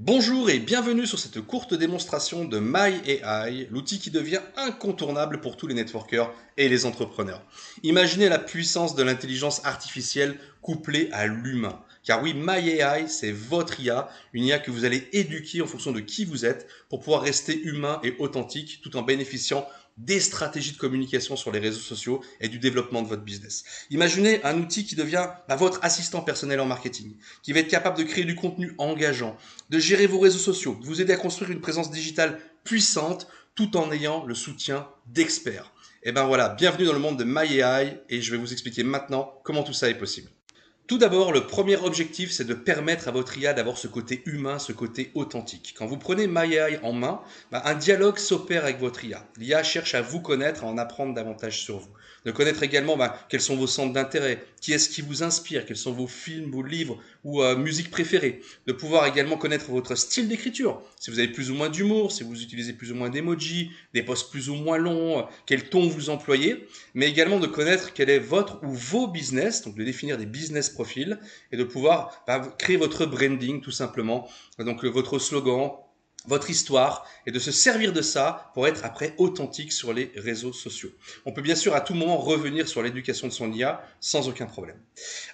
Bonjour et bienvenue sur cette courte démonstration de MyAI, l'outil qui devient incontournable pour tous les networkers et les entrepreneurs. Imaginez la puissance de l'intelligence artificielle couplée à l'humain. Car oui, MyAI, c'est votre IA, une IA que vous allez éduquer en fonction de qui vous êtes pour pouvoir rester humain et authentique tout en bénéficiant des stratégies de communication sur les réseaux sociaux et du développement de votre business. Imaginez un outil qui devient votre assistant personnel en marketing, qui va être capable de créer du contenu engageant, de gérer vos réseaux sociaux, de vous aider à construire une présence digitale puissante tout en ayant le soutien d'experts. Et ben voilà, bienvenue dans le monde de MyAI et je vais vous expliquer maintenant comment tout ça est possible. Tout d'abord, le premier objectif, c'est de permettre à votre IA d'avoir ce côté humain, ce côté authentique. Quand vous prenez MyAI en main, un dialogue s'opère avec votre IA. L'IA cherche à vous connaître, à en apprendre davantage sur vous. De connaître également quels sont vos centres d'intérêt, qui est-ce qui vous inspire, quels sont vos films, vos livres ou musiques préférées. De pouvoir également connaître votre style d'écriture, si vous avez plus ou moins d'humour, si vous utilisez plus ou moins d'emojis, des posts plus ou moins longs, quel ton vous employez, mais également de connaître quel est votre ou vos business, donc de définir des business profils et de pouvoir créer votre branding tout simplement, donc votre slogan, votre histoire et de se servir de ça pour être après authentique sur les réseaux sociaux. On peut bien sûr à tout moment revenir sur l'éducation de son IA sans aucun problème.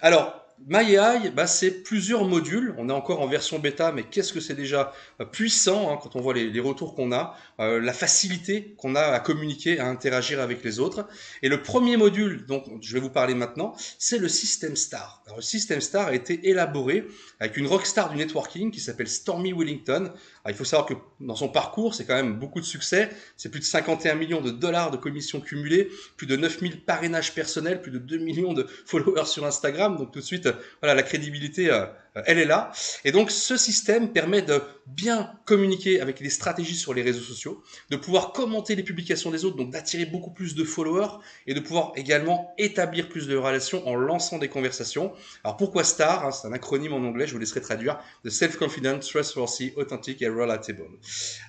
Alors, MyAI, c'est plusieurs modules. On est encore en version bêta, mais qu'est-ce que c'est déjà puissant quand on voit les retours qu'on a, la facilité qu'on a à communiquer, à interagir avec les autres. Et le premier module dont je vais vous parler maintenant, c'est le System Star. Alors, le System Star a été élaboré avec une rockstar du networking qui s'appelle Stormy Wellington. Alors, il faut savoir que dans son parcours, c'est quand même beaucoup de succès. C'est plus de 51 millions de dollars de commissions cumulées, plus de 9000 parrainages personnels, plus de 2 millions de followers sur Instagram. Donc tout de suite, voilà, la crédibilité, elle est là. Et donc ce système permet de bien communiquer avec des stratégies sur les réseaux sociaux, de pouvoir commenter les publications des autres, donc d'attirer beaucoup plus de followers et de pouvoir également établir plus de relations en lançant des conversations. Alors pourquoi STAR, c'est un acronyme en anglais, je vous laisserai traduire, de Self-Confident, Trustworthy, Authentic et Relatable.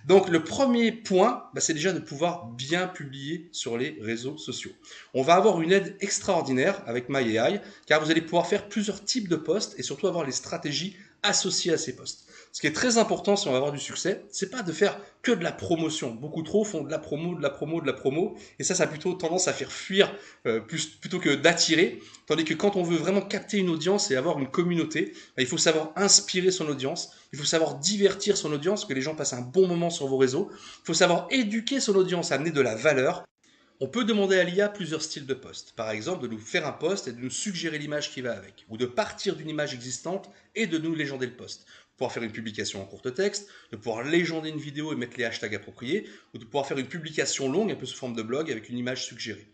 Donc le premier point, c'est déjà de pouvoir bien publier sur les réseaux sociaux. On va avoir une aide extraordinaire avec MyAI, car vous allez pouvoir faire plusieurs types de posts et surtout avoir les stratégies associées à ces posts. Ce qui est très important si on va avoir du succès, c'est pas de faire que de la promotion. Beaucoup trop font de la promo, de la promo, de la promo, et ça a plutôt tendance à faire fuir plutôt que d'attirer. Tandis que quand on veut vraiment capter une audience et avoir une communauté, il faut savoir inspirer son audience, il faut savoir divertir son audience, que les gens passent un bon moment sur vos réseaux, il faut savoir éduquer son audience, amener de la valeur. On peut demander à l'IA plusieurs styles de posts. Par exemple, de nous faire un post et de nous suggérer l'image qui va avec. Ou de partir d'une image existante et de nous légender le post. Pouvoir faire une publication en courte texte, de pouvoir légender une vidéo et mettre les hashtags appropriés, ou de pouvoir faire une publication longue, un peu sous forme de blog, avec une image suggérée.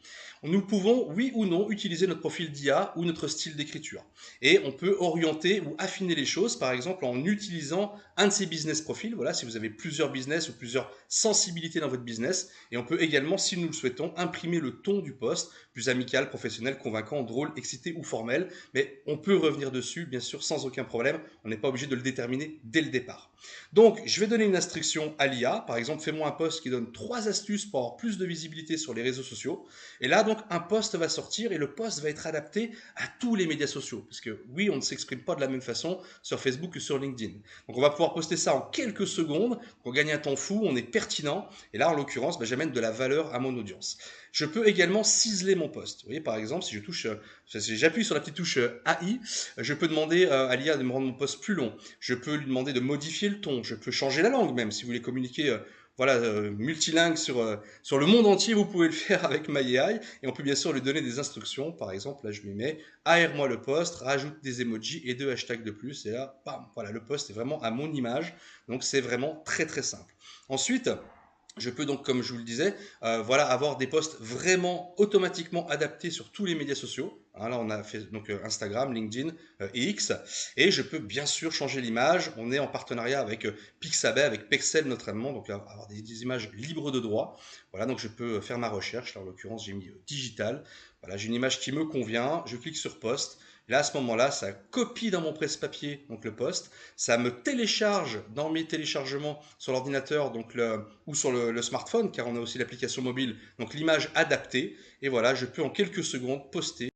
Nous pouvons, oui ou non, utiliser notre profil d'IA ou notre style d'écriture. Et on peut orienter ou affiner les choses, par exemple, en utilisant un de ces business profils. Voilà, si vous avez plusieurs business ou plusieurs sensibilités dans votre business. Et on peut également, si nous le souhaitons, imprimer le ton du post, plus amical, professionnel, convaincant, drôle, excité ou formel. Mais on peut revenir dessus, bien sûr, sans aucun problème. On n'est pas obligé de le déterminer dès le départ. Donc, je vais donner une instruction à l'IA. Par exemple, fais-moi un post qui donne 3 astuces pour avoir plus de visibilité sur les réseaux sociaux. Et là, donc, un post va sortir et le post va être adapté à tous les médias sociaux. Parce que oui, on ne s'exprime pas de la même façon sur Facebook que sur LinkedIn. Donc, on va pouvoir poster ça en quelques secondes. On gagne un temps fou, on est pertinent. Et là, en l'occurrence, j'amène de la valeur à mon audience. Je peux également ciseler mon post. Vous voyez, par exemple, si j'appuie sur la petite touche AI, je peux demander à l'IA de me rendre mon post plus long. Je peux lui demander de modifier le ton. Je peux changer la langue même. Si vous voulez communiquer multilingue sur le monde entier, vous pouvez le faire avec MyAI. Et on peut bien sûr lui donner des instructions. Par exemple, là, je lui mets aère-moi le post, rajoute des emojis et 2 hashtags de plus. Et là, bam, voilà, le post est vraiment à mon image. Donc, c'est vraiment très, très simple. Ensuite, je peux donc, comme je vous le disais, avoir des posts vraiment automatiquement adaptés sur tous les médias sociaux. Là, on a fait donc Instagram, LinkedIn et X. Et je peux bien sûr changer l'image. On est en partenariat avec Pixabay, avec Pexel notamment, donc avoir des images libres de droit. Voilà, donc je peux faire ma recherche. Là, en l'occurrence, j'ai mis digital. Voilà, j'ai une image qui me convient. Je clique sur post. Et là, à ce moment-là, ça copie dans mon presse-papier, donc le post, ça me télécharge dans mes téléchargements sur l'ordinateur ou sur le smartphone, car on a aussi l'application mobile, donc l'image adaptée, et voilà, je peux en quelques secondes poster.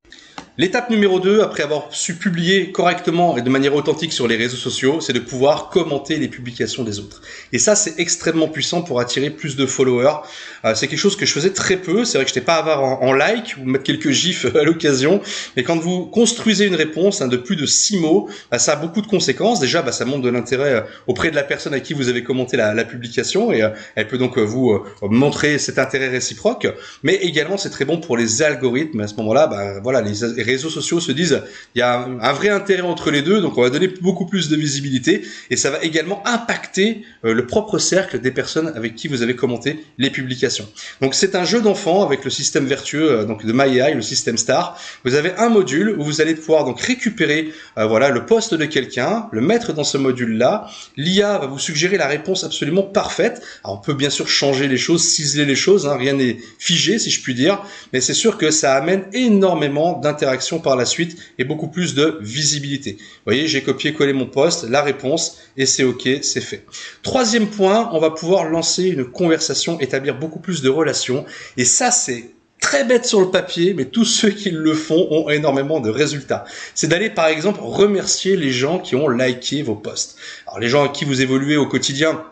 L'étape numéro 2, après avoir su publier correctement et de manière authentique sur les réseaux sociaux, c'est de pouvoir commenter les publications des autres. Et ça, c'est extrêmement puissant pour attirer plus de followers. C'est quelque chose que je faisais très peu. C'est vrai que je n'étais pas avare en like ou mettre quelques gifs à l'occasion. Mais quand vous construisez une réponse de plus de 6 mots, ça a beaucoup de conséquences. Déjà, ça montre de l'intérêt auprès de la personne à qui vous avez commenté la publication et elle peut donc vous montrer cet intérêt réciproque. Mais également, c'est très bon pour les algorithmes. À ce moment-là, voilà, les réseaux sociaux se disent il y a un vrai intérêt entre les deux, donc on va donner beaucoup plus de visibilité et ça va également impacter le propre cercle des personnes avec qui vous avez commenté les publications. Donc c'est un jeu d'enfant avec le système vertueux donc de MyAI, le système Star. Vous avez un module où vous allez pouvoir donc récupérer voilà le post de quelqu'un, le mettre dans ce module-là. L'IA va vous suggérer la réponse absolument parfaite. Alors on peut bien sûr changer les choses, ciseler les choses, rien n'est figé si je puis dire, mais c'est sûr que ça amène énormément d'interactions par la suite et beaucoup plus de visibilité. Vous voyez, j'ai copié-collé mon post, la réponse et c'est OK, c'est fait. Troisième point, on va pouvoir lancer une conversation, établir beaucoup plus de relations et ça c'est très bête sur le papier, mais tous ceux qui le font ont énormément de résultats. C'est d'aller par exemple remercier les gens qui ont liké vos posts. Alors les gens à qui vous évoluez au quotidien,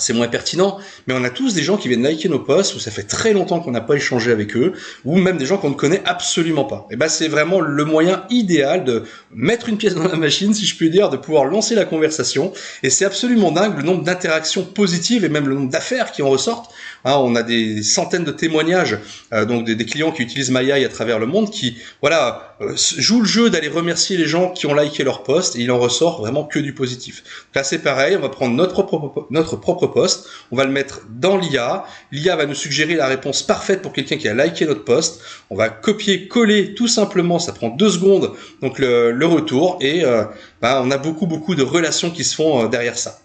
c'est moins pertinent, mais on a tous des gens qui viennent liker nos posts où ça fait très longtemps qu'on n'a pas échangé avec eux, ou même des gens qu'on ne connaît absolument pas. Et c'est vraiment le moyen idéal de mettre une pièce dans la machine, si je puis dire, de pouvoir lancer la conversation. Et c'est absolument dingue le nombre d'interactions positives et même le nombre d'affaires qui en ressortent. On a des centaines de témoignages, donc des clients qui utilisent MyAI à travers le monde, qui jouent le jeu d'aller remercier les gens qui ont liké leur post, et il en ressort vraiment que du positif. Donc là c'est pareil, on va prendre notre propre post, on va le mettre dans l'IA, l'IA va nous suggérer la réponse parfaite pour quelqu'un qui a liké notre post, on va copier-coller tout simplement, ça prend 2 secondes, donc le retour, et on a beaucoup de relations qui se font derrière ça.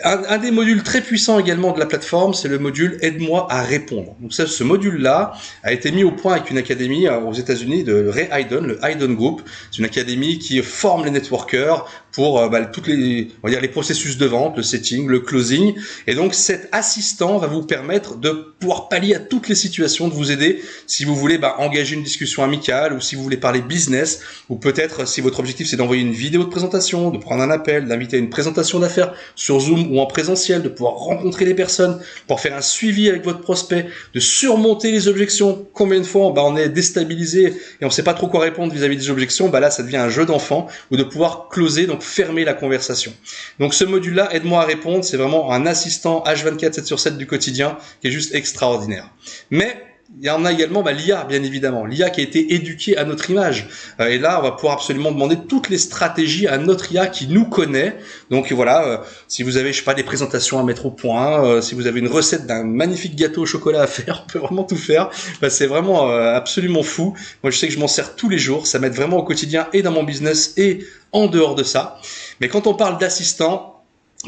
Un des modules très puissants également de la plateforme, c'est le module Aide-moi à répondre. Donc ce module-là a été mis au point avec une académie aux États-Unis de Ray Hayden, le Hayden Group. C'est une académie qui forme les networkers pour toutes les, on va dire, les processus de vente, le setting, le closing. Et donc cet assistant va vous permettre de pouvoir pallier à toutes les situations, de vous aider si vous voulez engager une discussion amicale ou si vous voulez parler business, ou peut-être si votre objectif c'est d'envoyer une vidéo de présentation, de prendre un appel, d'inviter à une présentation d'affaires sur Zoom ou en présentiel, de pouvoir rencontrer les personnes, pour faire un suivi avec votre prospect, de surmonter les objections. Combien de fois on est déstabilisé et on ne sait pas trop quoi répondre vis-à-vis des objections, là ça devient un jeu d'enfant, ou de pouvoir closer, donc fermer la conversation. Donc ce module-là, Aide-moi à répondre, c'est vraiment un assistant H24 7/7 du quotidien qui est juste extraordinaire. Mais il y en a également l'IA, bien évidemment. L'IA qui a été éduquée à notre image. Et là, on va pouvoir absolument demander toutes les stratégies à notre IA qui nous connaît. Donc voilà, si vous avez, des présentations à mettre au point, si vous avez une recette d'un magnifique gâteau au chocolat à faire, on peut vraiment tout faire. C'est vraiment absolument fou. Moi, je sais que je m'en sers tous les jours. Ça m'aide vraiment au quotidien et dans mon business et en dehors de ça. Mais quand on parle d'assistant,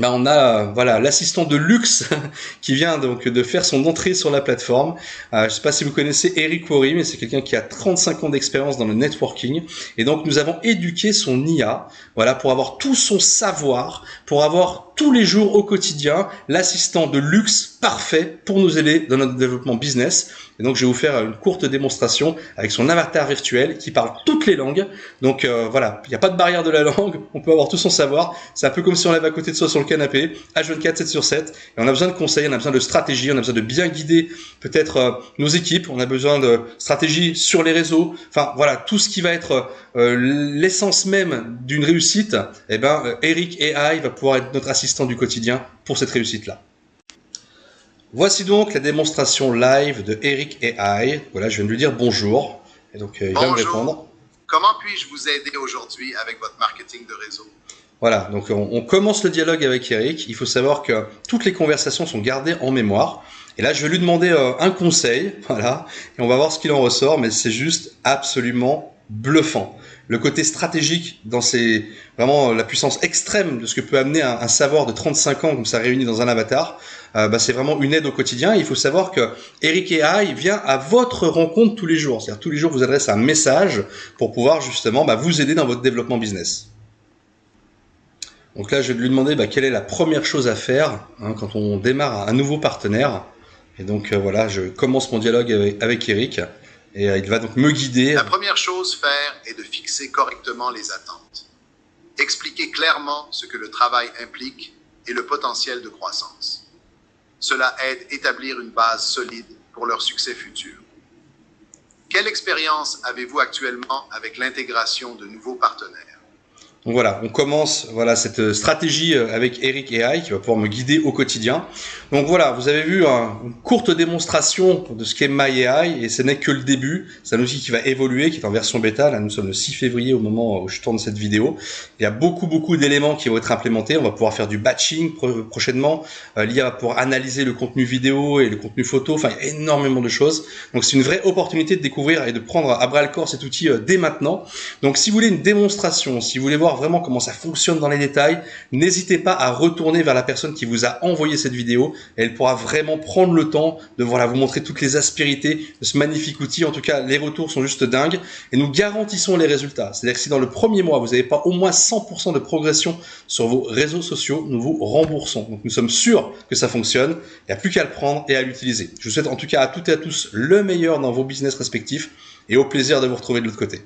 on a l'assistant de luxe qui vient donc de faire son entrée sur la plateforme. Je ne sais pas si vous connaissez Eric Worre, mais c'est quelqu'un qui a 35 ans d'expérience dans le networking. Et donc nous avons éduqué son IA, pour avoir tout son savoir, pour avoir tous les jours au quotidien l'assistant de luxe parfait pour nous aider dans notre développement business. Et donc je vais vous faire une courte démonstration avec son avatar virtuel qui parle toutes les langues. Donc il n'y a pas de barrière de la langue, on peut avoir tout son savoir. C'est un peu comme si on l'avait à côté de soi sur le canapé, H24 7/7. Et on a besoin de conseils, on a besoin de stratégie, on a besoin de bien guider peut-être nos équipes, on a besoin de stratégie sur les réseaux. Tout ce qui va être l'essence même d'une réussite, Eric AI va pouvoir être notre assistant du quotidien pour cette réussite-là. Voici donc la démonstration live de Eric AI. Je viens de lui dire bonjour. Et donc, il va me répondre. Comment puis-je vous aider aujourd'hui avec votre marketing de réseau? Voilà, donc on commence le dialogue avec Eric. Il faut savoir que toutes les conversations sont gardées en mémoire. Et là, je vais lui demander un conseil. Et on va voir ce qu'il en ressort. Mais c'est juste absolument bluffant. Le côté stratégique, c'est vraiment la puissance extrême de ce que peut amener un savoir de 35 ans comme ça réuni dans un avatar. C'est vraiment une aide au quotidien. Il faut savoir que Eric AI vient à votre rencontre tous les jours. C'est-à-dire tous les jours, vous adresse un message pour pouvoir justement vous aider dans votre développement business. Donc là, je vais lui demander quelle est la première chose à faire quand on démarre un nouveau partenaire. Et donc je commence mon dialogue avec Eric. Et il va donc me guider. La première chose à faire est de fixer correctement les attentes. Expliquer clairement ce que le travail implique et le potentiel de croissance. Cela aide à établir une base solide pour leur succès futur. Quelle expérience avez-vous actuellement avec l'intégration de nouveaux partenaires? Donc voilà, on commence cette stratégie avec Eric AI qui va pouvoir me guider au quotidien. Donc voilà, vous avez vu une courte démonstration de ce qu'est MyAI et ce n'est que le début. C'est un outil qui va évoluer, qui est en version bêta. Là, nous sommes le 6 février au moment où je tourne cette vidéo. Il y a beaucoup d'éléments qui vont être implémentés. On va pouvoir faire du batching prochainement. L'IA va pouvoir analyser le contenu vidéo et le contenu photo. Enfin, il y a énormément de choses. Donc c'est une vraie opportunité de découvrir et de prendre à bras le corps cet outil dès maintenant. Donc si vous voulez une démonstration, si vous voulez voir vraiment comment ça fonctionne dans les détails, n'hésitez pas à retourner vers la personne qui vous a envoyé cette vidéo. Elle pourra vraiment prendre le temps de vous montrer toutes les aspérités de ce magnifique outil. En tout cas, les retours sont juste dingues et nous garantissons les résultats. C'est-à-dire que si dans le premier mois, vous n'avez pas au moins 100% de progression sur vos réseaux sociaux, nous vous remboursons. Donc nous sommes sûrs que ça fonctionne. Il n'y a plus qu'à le prendre et à l'utiliser. Je vous souhaite en tout cas à toutes et à tous le meilleur dans vos business respectifs et au plaisir de vous retrouver de l'autre côté.